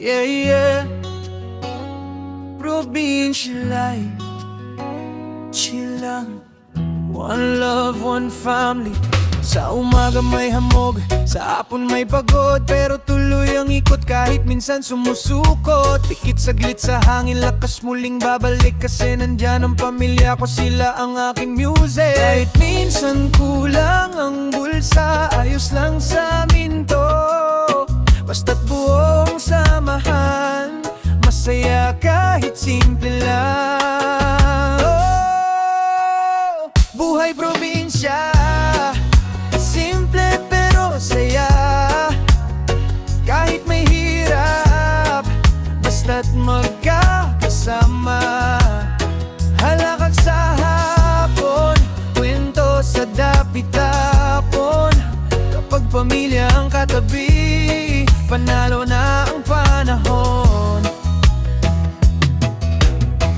Yeah, yeah. Provincial life, chill lang. One love, one family. Sa umaga may hamog, sa hapon may pagod, pero tuloy ang ikot kahit minsan sumusukot. Pikit saglit sa hangin, lakas muling babalik, kasi nandyan ang pamilya ko, sila ang aking music. Kahit minsan kulang ang bulsa, ayos lang sa amin to. Basta't buong samahan, masaya kahit simple lang. Oh, buhay probinsya, simple pero saya. Kahit may hirap, basta't magkakasama. Halakak sa hapon, kwento sa dapit-tapon. Kapag pamilya ang katabi, panalo na ang panahon.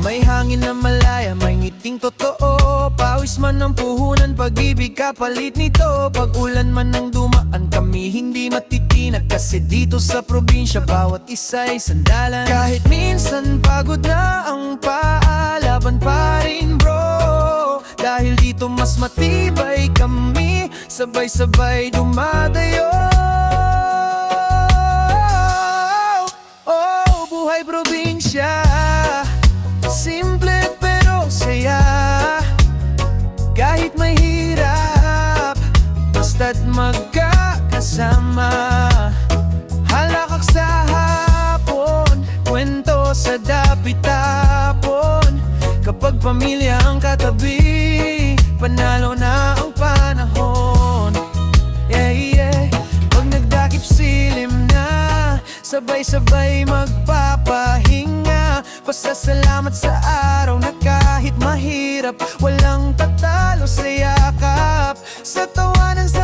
May hangin na malaya, may ngiting totoo. Pawis man ng puhunan, pag-ibig kapalit nito. Pag ulan man ng dumaan, kami hindi matitinag, kasi dito sa probinsya bawat isa'y sandalan. Kahit minsan pagod na ang paa, laban pa rin bro. Dahil dito mas matibay kami, sabay-sabay dumadayo. Oh, buhay probinsya, simple pero saya. Kahit may hirap, basta't magkakasama. Halakak sa hapon, kwento sa dapit-tapon. Kapag pamilya ang katabi, panalo na ang panahon. Yeah, yeah. Pag nagdakip silim na, sabay-sabay magpapahinga. Pasasalamat sa araw na kahit mahirap, walang tatalo sa yakap. Sa tawanan sa